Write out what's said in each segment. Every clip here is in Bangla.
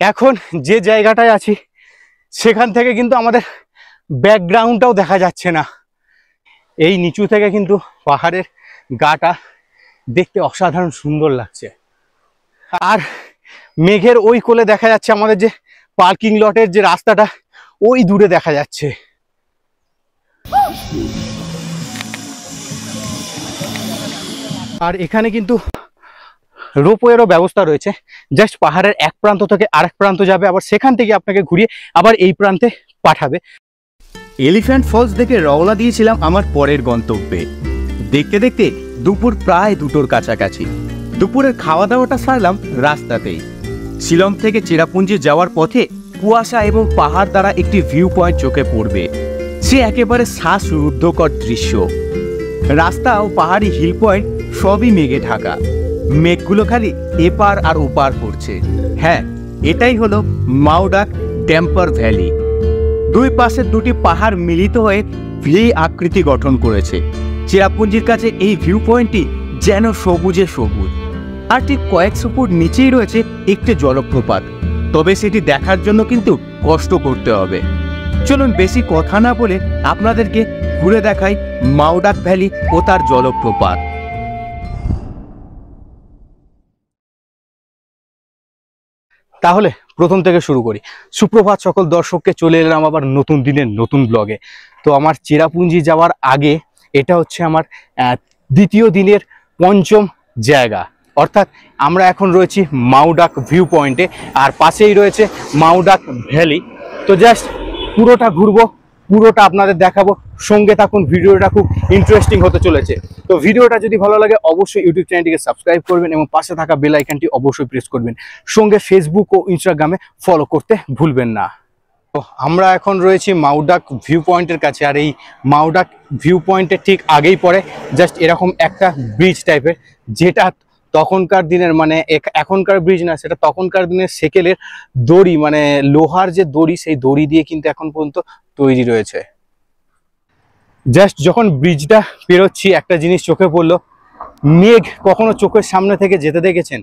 এখন যে জায়গাটায় আছি সেখান থেকে কিন্তু আমাদের ব্যাকগ্রাউন্ডটাও দেখা যাচ্ছে না। এই নিচু থেকে কিন্তু পাহাড়ের গাটা দেখতে অসাধারণ সুন্দর লাগছে। আর মেঘের ওই কোলে দেখা যাচ্ছে আমাদের যে পার্কিং লটের যে রাস্তাটা, ওই দূরে দেখা যাচ্ছে। আর এখানে কিন্তু রোপওয়েরও ব্যবস্থা রয়েছে, জাস্ট পাহাড়ের এক প্রান্ত থেকে আরেক প্রান্ত যাবে, আবার সেখান থেকে আপনাকে ঘুরিয়ে আবার এই প্রান্তে পাঠাবে। এলিফ্যান্ট ফলস দেখে রওনা দিয়েছিলাম আমার পরের গন্তব্যে। দেখতে দেখতে দুপুর প্রায় 2টোর কাছাকাছি। দুপুরের খাওয়া দাওয়াটা সারলাম রাস্তাতেই। শিলং থেকে চেরাপুঞ্জি যাওয়ার পথে কুয়াশা এবং পাহাড় দ্বারা একটি ভিউ পয়েন্ট চোখে পড়বে। সে একেবারে শ্বাসরুদ্ধকর দৃশ্য। রাস্তা ও পাহাড়ি হিল পয়েন্ট সবই মেঘে ঢাকা। মেঘগুলো খালি এপার আর ওপার পড়ছে। হ্যাঁ, এটাই হলো মাউডাক ড্যাম্পার ভ্যালি। দুই পাশে দুটি পাহাড় মিলিত হয়ে ভি আকৃতি গঠন করেছে। চেরাপুঞ্জির কাছে এই ভিউ পয়েন্টটি যেন সবুজে সবুজ। আর ঠিক কয়েকশো ফুট নিচেই রয়েছে একটি জলপ্রপাত, তবে সেটি দেখার জন্য কিন্তু কষ্ট করতে হবে। চলুন বেশি কথা না বলে আপনাদেরকে ঘুরে দেখাই মাউডাক ভ্যালি ও তার জলপ্রপাত। তাহলে প্রথম থেকে শুরু করি। সুপ্রভাত সকল দর্শককে, চলে এলাম আবার নতুন দিনের নতুন ব্লগে। তো আমার চেরাপুঞ্জি যাওয়ার আগে এটা হচ্ছে আমার দ্বিতীয় দিনের পঞ্চম জায়গা, অর্থাৎ আমরা এখন রয়েছি মাউডাক ভিউ পয়েন্টে, আর পাশেই রয়েছে মাউডাক ভ্যালি। তো জাস্ট পুরোটা ঘুরবো, পুরোটা আপনাদের দেখাবো, সঙ্গে থাকুন, ভিডিওটা খুব ইন্টারেস্টিং হতে চলেছে। তো ভিডিওটা যদি ভালো লাগে অবশ্যই ইউটিউব চ্যানেলটিকে সাবস্ক্রাইব করবেন এবং পাশে থাকা বেল আইকনটি অবশ্যই প্রেস করবেন। সঙ্গে ফেসবুক ও ইনস্টাগ্রামে ফলো করতে ভুলবেন না। তো আমরা এখন রয়েছি মাউডাক ভিউ পয়েন্টের কাছে, আর এই মাউডাক ভিউ পয়েন্টের ঠিক আগেই পড়ে জাস্ট এরকম একটা ব্রিজ টাইপের, যেটা তখনকার দিনের, মানে এখনকার ব্রিজ না, সেটা তখনকার দিনের সেকেলের দড়ি, মানে লোহার যে দড়ি, সেই দড়ি দিয়ে কিন্তু এখন পর্যন্ত তৈরি রয়েছে। জাস্ট যখন ব্রিজটা পেরোচ্ছি একটা জিনিস চোখে পড়লো, মেঘ কখনো চোখের সামনে থেকে যেতে দেখেছেন?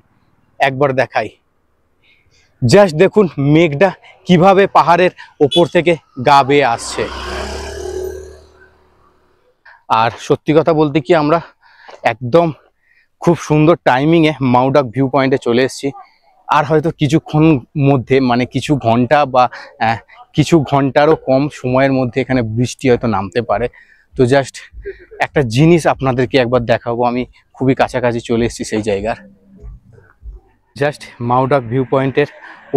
একবার দেখাই, জাস্ট দেখুন মেঘটা কিভাবে পাহাড়ের ওপর থেকে গা বেয়ে আসছে। আর সত্যি কথা বলতে কি, আমরা একদম খুব সুন্দর টাইমিংয়ে মাউডাক ভিউ পয়েন্টে চলে এসেছি। আর হয়তো কিছুক্ষণ মধ্যে, মানে কিছু ঘন্টা বা কিছু ঘন্টারও কম সময়ের মধ্যে এখানে বৃষ্টি হয়তো নামতে পারে। তো জাস্ট একটা জিনিস আপনাদেরকে একবার দেখাবো, আমি খুবই কাছাকাছি চলে এসেছি সেই জায়গার। জাস্ট মাউডাক ভিউ পয়েন্টের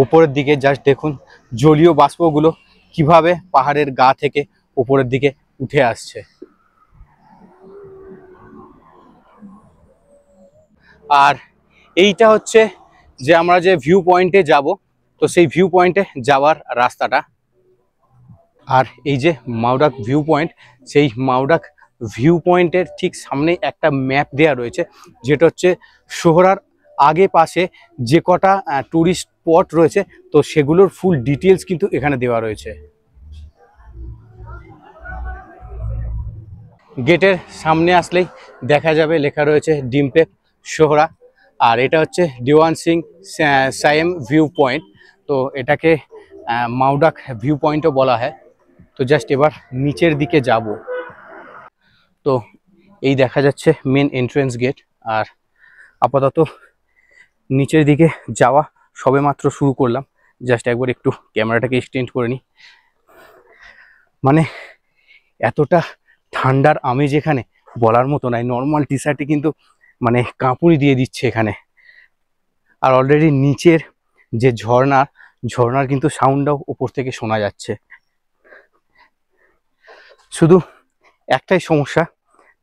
ওপরের দিকে জাস্ট দেখুন জলীয় বাষ্পগুলো কিভাবে পাহাড়ের গা থেকে ওপরের দিকে উঠে আসছে। আর এইটা হচ্ছে যে আমরা যে ভিউ পয়েন্টে যাব, তো সেই ভিউ পয়েন্টে যাওয়ার রাস্তাটা। আর এই যে মাউডাক ভিউ পয়েন্ট, সেই মাউডাক ভিউ পয়েন্টের ঠিক সামনে একটা ম্যাপ দেওয়া রয়েছে, যেটা হচ্ছে শহরার আগে পাশে যে কটা টুরিস্ট স্পট রয়েছে, তো সেগুলোর ফুল ডিটেলস কিন্তু এখানে দেওয়া রয়েছে। গেটের সামনে আসলেই দেখা যাবে লেখা রয়েছে ডিমপেক শহরা, আর এটা হচ্ছে দিওয়ান সিং সায়েম ভিউ পয়েন্ট। তো এটাকে মাউডাক ভিউ পয়েন্টও বলা হয়। তো জাস্ট এবার নিচের দিকে যাব। তো এই দেখা যাচ্ছে মেন এন্ট্রেন্স গেট, আর আপাতত নিচের দিকে যাওয়া সবেমাত্র শুরু করলাম। জাস্ট একবার একটু ক্যামেরাটাকে এক্সটেন্ড করে নিই। মানে এতটা ঠান্ডার আমেজ এখানে বলার মতো নয়। নর্মাল টি শার্টে কিন্তু মানে কাঁপুনি দিয়ে দিচ্ছে এখানে। আর অলরেডি নিচের যে ঝর্ণার কিন্তু সাউন্ডটাও উপর থেকে শোনা যাচ্ছে। শুধু একটাই সমস্যা,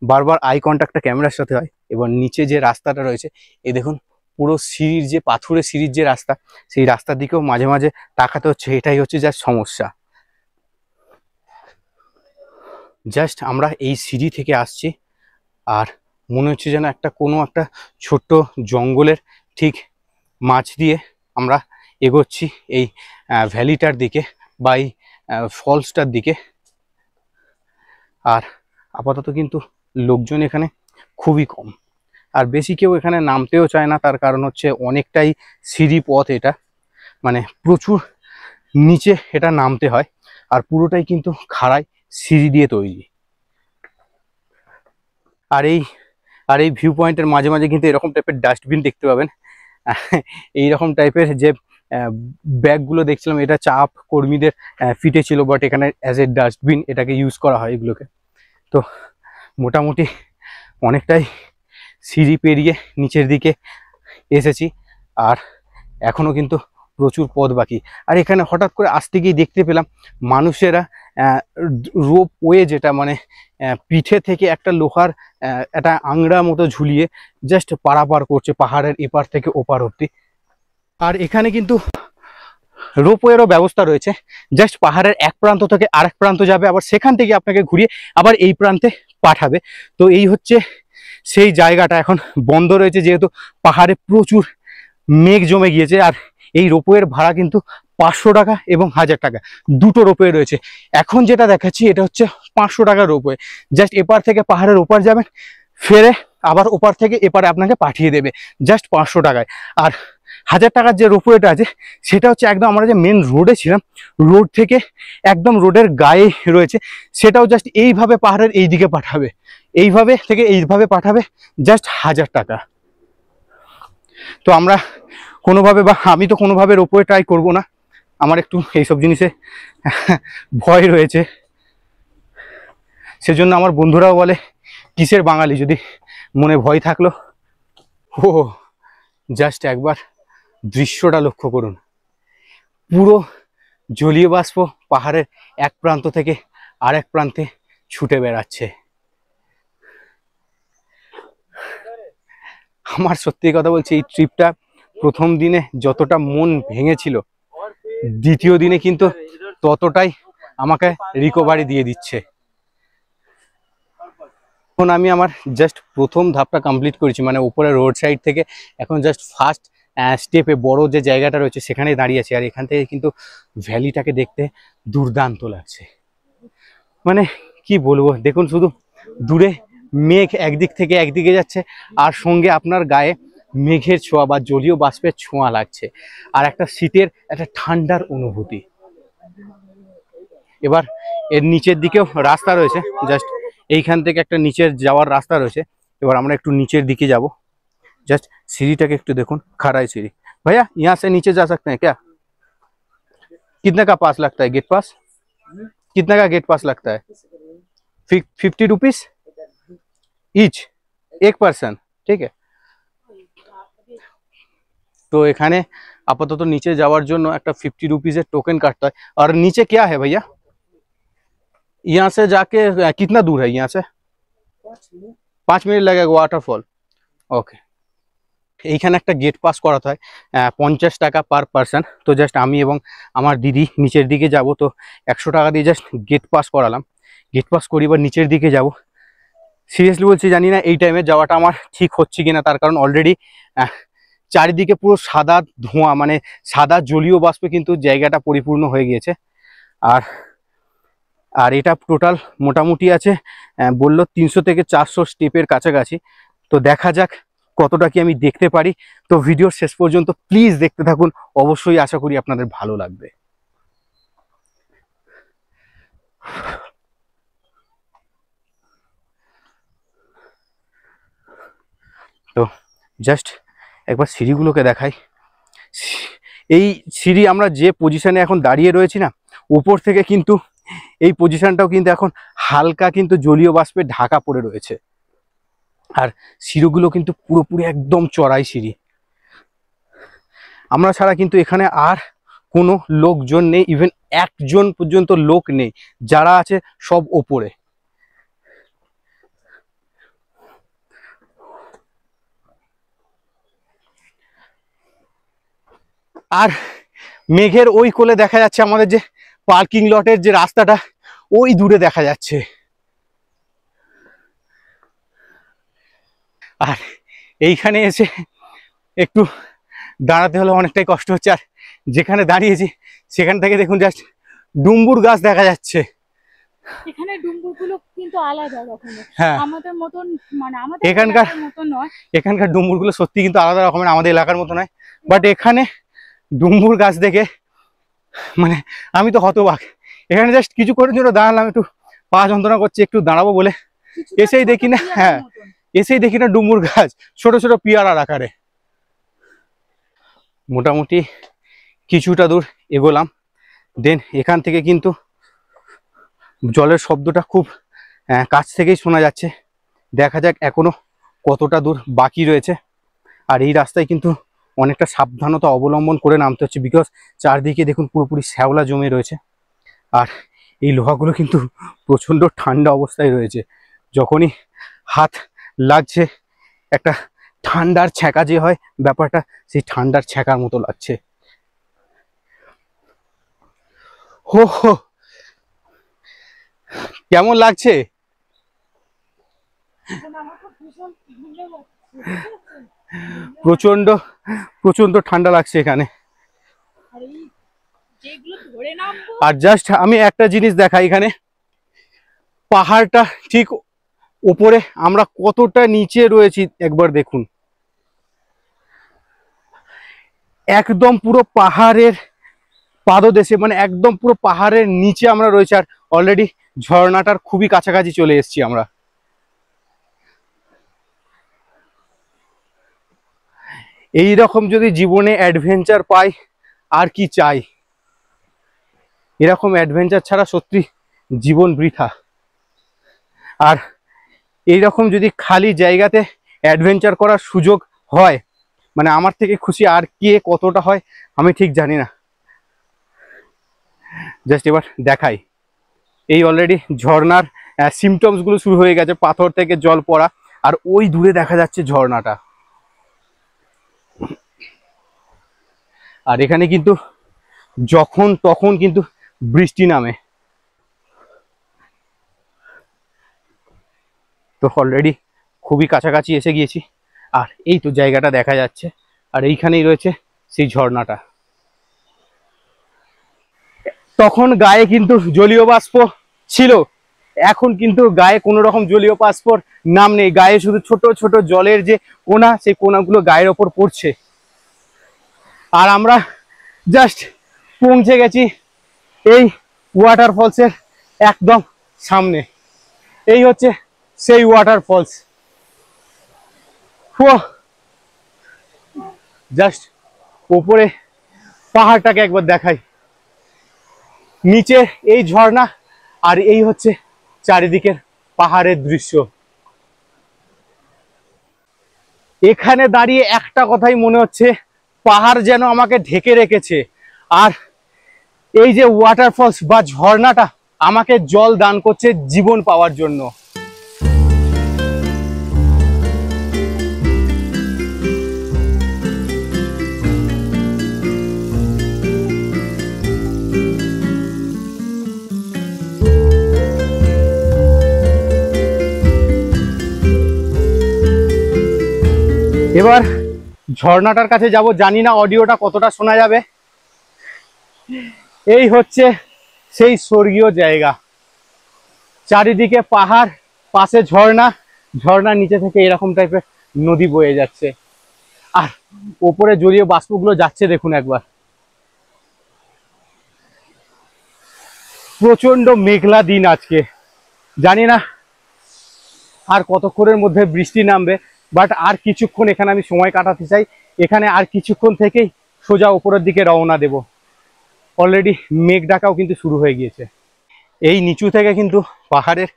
বারবার আই কন্ট্যাক্টটা ক্যামেরার সাথে হয়। এবার নিচে যে রাস্তাটা রয়েছে, এই দেখুন পুরো সিঁড়ির যে পাথুরে সিঁড়ির যে রাস্তা, সেই রাস্তার দিকেও মাঝে মাঝে তাকাতে হচ্ছে। এটাই হচ্ছে যার সমস্যা। জাস্ট আমরা এই সিঁড়ি থেকে আসছি, আর মনে হচ্ছে যেন কোনো একটা ছোট্ট জঙ্গলের ঠিক মাঝ দিয়ে আমরা এগোচ্ছি এই ভ্যালিটার দিকে বা এই ফলসটার দিকে। আর আপাতত কিন্তু লোকজন এখানে খুবই কম, আর বেশি কেউ এখানে নামতেও চায় না। তার কারণ হচ্ছে অনেকটাই সিঁড়ি পথ এটা। মানে প্রচুর নিচে এটা নামতে হয়, আর পুরোটাই কিন্তু খাড়াই সিঁড়ি দিয়ে তৈরি। আর এই ভিউ পয়েন্টের মাঝে মাঝে কিন্তু এরকম টাইপের ডাস্টবিন দেখতে পাবেন। এইরকম টাইপের যে ব্যাগগুলো দেখছিলাম, এটা চাপ কর্মীদের ফিটে ছিল, বাট এখানে অ্যাজ এ ডাস্টবিন এটাকে ইউজ করা হয় এগুলোকে। তো মোটামুটি অনেকটাই সিঁড়ি পেরিয়ে নিচের দিকে এসেছি, আর এখনো কিন্তু প্রচুর পথ বাকি। আর এখানে হঠাৎ করে আসতে গিয়ে দেখতে পেলাম মানুষেরা রোপ ওয়ে, যেটা মানে পিঠে থেকে একটা লোহার একটা আংড়া মতো ঝুলিয়ে জাস্ট পারাপার করছে পাহাড়ের এপার থেকে ওপার অব্দি। আর এখানে কিন্তু রোপওয়েরও ব্যবস্থা রয়েছে, জাস্ট পাহাড়ের এক প্রান্ত থেকে আরেক প্রান্ত যাবে, আবার সেখান থেকে আপনাকে ঘুরিয়ে আবার এই প্রান্তে পাঠাবে। তো এই হচ্ছে সেই জায়গাটা, এখন বন্ধ রয়েছে যেহেতু পাহাড়ে প্রচুর মেঘ জমে গিয়েছে। আর এই রোপওয়ের ভাড়া কিন্তু 500 টাকা এবং 1000 টাকা, দুটো রোপওয়ে রয়েছে। এখন যেটা দেখাচ্ছি এটা হচ্ছে 500 টাকার রোপওয়ে, জাস্ট এপার থেকে পাহাড়ের ওপার যাবেন, ফেরে আবার ওপার থেকে এপারে আপনাকে পাঠিয়ে দেবে জাস্ট 500 টাকায়। আর 1000 টাকার যে রোপওয়েটা আছে সেটা হচ্ছে একদম আমরা যে মেন রোডে ছিলাম, রোড থেকে একদম রোডের গায়ে রয়েছে, সেটাও জাস্ট এইভাবে পাহাড়ের এই দিকে পাঠাবে, এইভাবে থেকে এইভাবে পাঠাবে, জাস্ট 1000 টাকা। তো আমরা কোনোভাবে, বা আমি তো কোনোভাবে রোপওয়ে ট্রাই করব না, আমার একটু এইসব জিনিসে ভয় রয়েছে। সেজন্য আমার বন্ধুরাও বলে কিসের বাঙালি, যদি মনে ভয় থাকলো। ও জাস্ট একবার দৃশ্যটা লক্ষ্য করুন, পুরো জলীয় বাষ্প পাহাড়ের এক প্রান্ত থেকে আরেক প্রান্তে ছুটে বেড়াচ্ছে। আমার সত্যি কথা বলছি, এই ট্রিপটা প্রথম দিনে যতটা মন ভেঙেছিল, দ্বিতীয় দিনে কিন্তু ততটাই আমাকে রিকভারি দিয়ে দিচ্ছে। এখন আমি আমার জাস্ট প্রথম ধাপটা কমপ্লিট করেছি, মানে উপরে রোড সাইড থেকে এখন জাস্ট ফার্স্ট স্টেপে বড় যে জায়গাটা রয়েছে সেখানে দাঁড়িয়ে আছি। আর এখান থেকে কিন্তু ভ্যালিটাকে দেখতে দুর্দান্ত লাগছে, মানে কি বলবো, দেখুন শুধু দূরে মেঘ একদিক থেকে একদিকে যাচ্ছে, আর সঙ্গে আপনার গায়ে মেঘের ছোঁয়া বা জলীয় বাষ্পের ছোঁয়া লাগছে, আর একটা শীতের একটা ঠান্ডার অনুভূতি। এবার এর নিচের দিকেও রাস্তা রয়েছে, জাস্ট এইখান থেকে একটা নিচের যাওয়ার রাস্তা রয়েছে। এবার আমরা একটু নিচের দিকে যাব, জাস্ট सीढ़ीটাকে একটু দেখুন, খাড়াই सीढ़ी। भैया यहाँ से नीचे जा सकते हैं क्या? कितने का पास लगता है, गेट पास कितने का गेट पास लगता है? 50 रुपीज ইচ, एक पर्सन, ठीक है। तो এখানে আপাতত নিচে যাওয়ার জন্য একটা 50 रुपीजের টোকেন কাটতে হয়। আর নিচে क्या है भैया? यहाँ से जाके कितना दूर है यहाँ से? 5 मिनट लगेगा वाटरफॉल, ओके। এইখানে একটা গেট পাস করাতে হয় 50 টাকা পার পারসন। তো জাস্ট আমি এবং আমার দিদি নিচের দিকে যাব, তো 100 টাকা দিয়ে জাস্ট গেট পাস করালাম। গেট পাস করি, এবার নিচের দিকে যাব। সিরিয়াসলি বলছি, জানি না এই টাইমে যাওয়াটা আমার ঠিক হচ্ছে কিনা, তার কারণ অলরেডি চারিদিকে পুরো সাদা ধোঁয়া, মানে সাদা জলীয় বাষ্পে কিন্তু জায়গাটা পরিপূর্ণ হয়ে গিয়েছে। আর আর এটা টোটাল মোটামুটি আছে বললো 300 থেকে 400 স্টেপের কাছাকাছি। তো দেখা যাক কতটা কি আমি দেখতে পারি। তো ভিডিওর শেষ পর্যন্ত প্লিজ দেখতে থাকুন, অবশ্যই আশা করি আপনাদের ভালো লাগবে। তো জাস্ট একবার সিঁড়িগুলোকে দেখাই। এই সিঁড়ি আমরা যে পজিশনে এখন দাঁড়িয়ে রয়েছি না, উপর থেকে কিন্তু এই পজিশনটাও কিন্তু এখন হালকা কিন্তু জলীয় বাষ্পে ঢাকা পড়ে রয়েছে। আর সিঁড়িগুলো কিন্তু পুরোপুরি একদম চড়াই সিঁড়ি, আমরা ছাড়া কিন্তু এখানে আর কোনো লোকজন নেই, ইভেন একজন পর্যন্ত লোক নেই, যারা আছে সব ওপরে। আর মেঘের ওই কোলে দেখা যাচ্ছে আমাদের যে পার্কিং লটের যে রাস্তাটা, ওই দূরে দেখা যাচ্ছে। আর এইখানে এসে একটু দাঁড়াতে হলে অনেকটাই কষ্ট হচ্ছে। আর যেখানে দাঁড়িয়েছি সেখান থেকে দেখুন জাস্ট ডুম্বুর গাছ দেখা যাচ্ছে। এখানে ডুম্বুরগুলো কিন্তু আলাদা রকমের, হ্যাঁ আমাদের মতন, মানে আমাদের এখানকার মতন নয়। এখানকার ডুম্বুরগুলো সত্যি কিন্তু আলাদা রকমের, আমাদের এলাকার মতো নয়। বাট এখানে ডুম্বুর গাছ দেখে মানে আমি তো হতবাক। এখানে জাস্ট কিছুক্ষণের জন্য দাঁড়ালাম, একটু পা যন্ত্রণা করছে, একটু দাঁড়াবো বলে কিছুটা এসেই ছোট দেখি না, পিয়ারার হ্যাঁ মতন। এসেই দেখি না ডুমুর গাছ ছোট ছোট পিয়ারার আকারে। মোটামুটি কিছুটা দূর এগোলাম, দেন এখান থেকে কিন্তু জলের শব্দটা খুব কাছ থেকেই শোনা যাচ্ছে। দেখা যাক এখনো কতটা দূর বাকি রয়েছে। আর এই রাস্তায় কিন্তু অনেকটা সাবধানতা অবলম্বন করে নামতে হচ্ছে, বিকজ চারদিকে দেখুন পুরোপুরি শ্যাওলা জমে রয়েছে। আর এই লোহাগুলো কিন্তু প্রচণ্ড ঠান্ডা অবস্থায় রয়েছে, যখনই হাত লাগছে একটা ঠান্ডার ছ্যাঁকা যে হয় ব্যাপারটা, সেই ঠান্ডার ছ্যাঁকার মতো লাগছে। হো হো, কেমন লাগছে? এখন আমার খুব ভীষণ ঘুমে পাচ্ছে। প্রচন্ড প্রচন্ড ঠান্ডা লাগছে এখানে। আর এই যেগুলো ধরে নামবো, আর জাস্ট আমি একটা জিনিস দেখাই, এখানে পাহাড়টা ঠিক উপরে, আমরা কতটা নিচে রয়েছি একবার দেখুন। একদম পুরো পাহাড়ের পাদদেশে, মানে একদম পুরো পাহাড়ের নিচে আমরা রয়েছি। আর অলরেডি ঝর্ণাটার খুবই কাছাকাছি চলে এসেছি আমরা। এই রকম যদি জীবনে অ্যাডভেঞ্চার পাই আর কি চাই। এরকম অ্যাডভেঞ্চার ছাড়া সত্যি জীবন বৃথা। আর এইরকম যদি খালি জায়গাতে অ্যাডভেঞ্চার করার সুযোগ হয়, মানে আমার থেকে খুশি আর কে কতটা হয় আমি ঠিক জানি না। জাস্ট এবার দেখাই, এই অলরেডি ঝর্ণার সিমটমসগুলো শুরু হয়ে গেছে, পাথর থেকে জল পড়া। আর ওই দূরে দেখা যাচ্ছে ঝর্ণাটা। আর এখানে কিন্তু যখন তখন কিন্তু বৃষ্টি নামে। তো অলরেডি খুবই কাছাকাছি এসে গিয়েছি। আর এই তো জায়গাটা দেখা যাচ্ছে, আর এইখানেই রয়েছে সেই ঝর্ণাটা। তখন গায়ে কিন্তু জলীয় বাষ্প ছিল, এখন কিন্তু গায়ে কোনো রকম জলীয় বাষ্পর নাম নেই। গায়ে শুধু ছোট ছোট জলের যে কোনা, সেই কোনাগুলো গায়ের ওপর পড়ছে। আর আমরা জাস্ট পৌঁছে গেছি এই ওয়াটারফলসের একদম সামনে। এই হচ্ছে সেই ওয়াটারফলস। জাস্ট ওপরে পাহাড়টাকে একবার দেখাই, নিচে এই ঝর্ণা, আর এই হচ্ছে চারিদিকের পাহাড়ের দৃশ্য। এখানে দাঁড়িয়ে একটা কথাই মনে হচ্ছে, পাহাড় যেন আমাকে ঢেকে রেখেছে, আর এই যে ওয়াটারফলস বা ঝর্ণাটা আমাকে জল দান করছে জীবন পাওয়ার জন্য। এবার ঝর্ণাটার কাছে যাব, জানি না অডিওটা কতটা শোনা যাবে। এই হচ্ছে সেই স্বর্গীয় জায়গা, চারিদিকে পাহাড়, পাশে ঝর্ণা, ঝর্ণার নিচে থেকে এরকম টাইপের নদী বয়ে যাচ্ছে। আর ওপরে জলীয় বাষ্পগুলো যাচ্ছে দেখুন একবার। প্রচন্ড মেঘলা দিন আজকে, জানি না আর কতক্ষণের মধ্যে বৃষ্টি নামবে, বাট আর কিছুক্ষণ এখানে আমি সময় কাটাতে চাই। এখানে আর কিছুক্ষণ থেকেই সোজা উপরের দিকে রওনা দেব। অলরেডি মেঘ ডাকাও কিন্তু শুরু হয়ে গিয়েছে। এই নিচু থেকে কিন্তু পাহাড়ের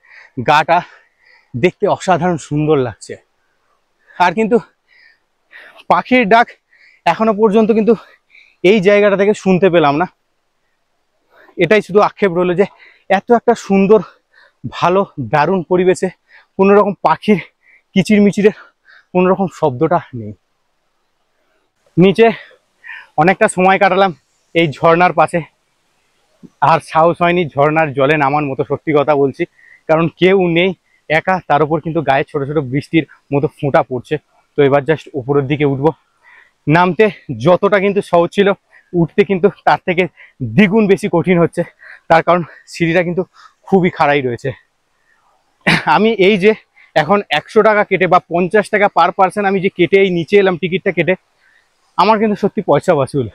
গাটা দেখতে অসাধারণ সুন্দর লাগছে। আর কিন্তু পাখির ডাক এখনো পর্যন্ত কিন্তু এই জায়গাটা থেকে শুনতে পেলাম না। এটাই শুধু আক্ষেপ রইল যে এত একটা সুন্দর ভালো দারুণ পরিবেশে কোনো রকম পাখির কিচিরমিচিরের কোনো রকম শব্দটা নেই। নিচে অনেকটা সময় কাটালাম এই ঝর্ণার পাশে, আর সাহস হয়নি ঝর্ণার জলে নামার মতো, সত্যি কথা বলছি, কারণ কেউ নেই, একা, তার উপর কিন্তু গায়ে ছোট ছোট বৃষ্টির মতো ফোঁটা পড়ছে। তো এবার জাস্ট উপরের দিকে উঠবো। নামতে যতটা কিন্তু সহজ ছিল, উঠতে কিন্তু তার থেকে দ্বিগুণ বেশি কঠিন হচ্ছে, তার কারণ সিঁড়িটা কিন্তু খুবই খাড়াই রয়েছে। আমি এই যে এখন 100 টাকা কেটে বা 50 টাকা পার পার্সন আমি যে কেটে এই নিচে এলাম টিকিটটা কেটে, আমার কিন্তু সত্যি পয়সা বাসুল।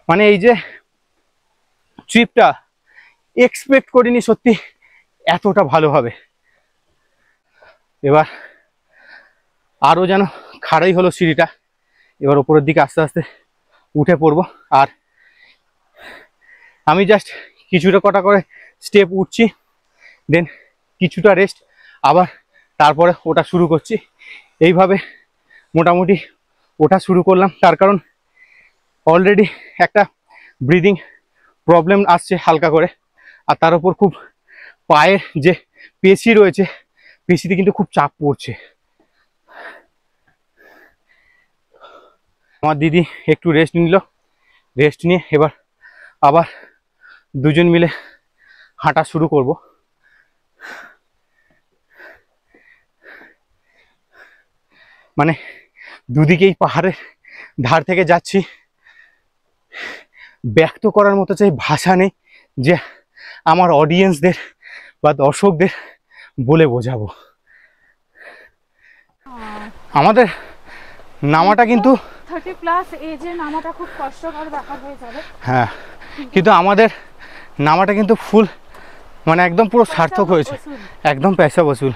মানে এই যে ট্রিপটা এক্সপেক্ট করিনি সত্যি এতটা ভালো হবে। এবার আরও যেন খাড়াই হলো সিঁড়িটা, এবার ওপরের দিকে আস্তে আস্তে উঠে পড়বো। আর আমি জাস্ট কিছুটা কটা করে স্টেপ উঠছি, দেন কিছুটা রেস্ট, আবার তারপরে ওটা শুরু করছি। এইভাবে মোটামুটি ওটা শুরু করলাম, তার কারণ অলরেডি একটা ব্রিদিং প্রবলেম আসছে হালকা করে, আর তার উপর খুব পায়ের যে পেশি রয়েছে পেশিতে কিন্তু খুব চাপ পড়ছে। আমার দিদি একটু রেস্ট নিল, রেস্ট নিয়ে এবার আবার দুজন মিলে হাঁটা শুরু করব। মানে দুদিকেই পাহাড়ের ধার থেকে যাচ্ছি, ব্যক্ত করার মতো চাই ভাষা নেই যে আমার অডিয়েন্সদের বা দর্শকদের বলে বোঝাবো। আমাদের নামাটা কিন্তু 30+ এজে নামাটা খুব কষ্টকর ব্যাপার হয়ে যাবে। হ্যাঁ, কিন্তু আমাদের নামাটা কিন্তু ফুল মানে একদম পুরো সার্থক হয়েছে, একদম পয়সা বসুল।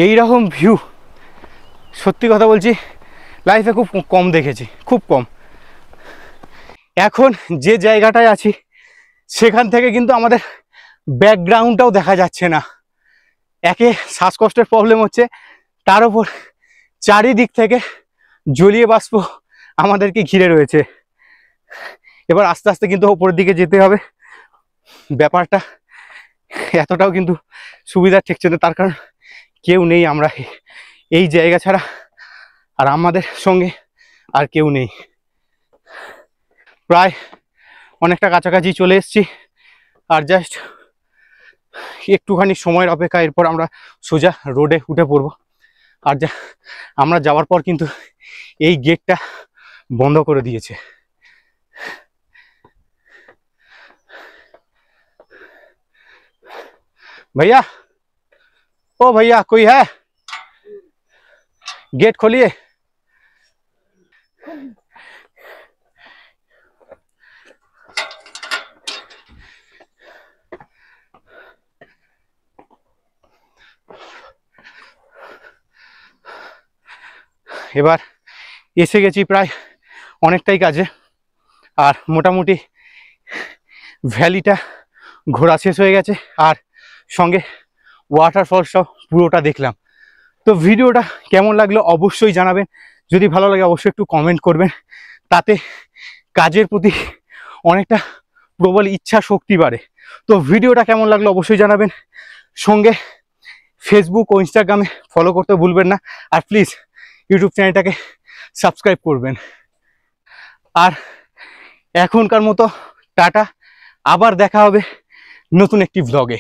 এইরকম ভিউ সত্যি কথা বলছি লাইফে খুব কম দেখেছি, খুব কম। এখন যে জায়গাটায় আছি সেখান থেকে কিন্তু আমাদের ব্যাকগ্রাউন্ডটাও দেখা যাচ্ছে না। একে শ্বাসকষ্টের প্রবলেম হচ্ছে, তার উপর চারিদিক থেকে জলীয় বাষ্প আমাদেরকে ঘিরে রয়েছে। এবার আস্তে আস্তে কিন্তু ওপরের দিকে যেতে হবে। ব্যাপারটা এতটাও কিন্তু সুবিধা ঠেকছে না, তার কারণ কেউ নেই, আমরা এই জায়গা ছাড়া আর আমাদের সঙ্গে আর কেউ নেই। প্রায় অনেকটা কাছাকাছি চলে এসেছি, আর জাস্ট একটুখানি সময়ের অপেক্ষা, এরপর আমরা সোজা রোডে উঠে পড়বো। আর যা আমরা যাওয়ার পর কিন্তু এই গেটটা বন্ধ করে দিয়েছে। भैया, ओ भैया कोई है, गेट खोलिए। এবার এসে গেছি প্রায় অনেকটাই কাছে, আর মোটামুটি ভ্যালিটা ঘোরা শেষ হয়ে গেছে, আর সঙ্গে ওয়াটারফলসটাও পুরোটা দেখলাম। তো ভিডিওটা কেমন লাগলো অবশ্যই জানাবেন, যদি ভালো লাগে অবশ্যই একটু কমেন্ট করবেন, তাতে কাজের প্রতি অনেকটা প্রবল ইচ্ছা শক্তি বাড়ে। তো ভিডিওটা কেমন লাগলো অবশ্যই জানাবেন, সঙ্গে ফেসবুক ও ইনস্টাগ্রামে ফলো করতে ভুলবেন না, আর প্লিজ ইউটিউব চ্যানেলটাকে সাবস্ক্রাইব করবেন। আর এখনকার মতো টাটা, আবার দেখা হবে নতুন একটি ব্লগে।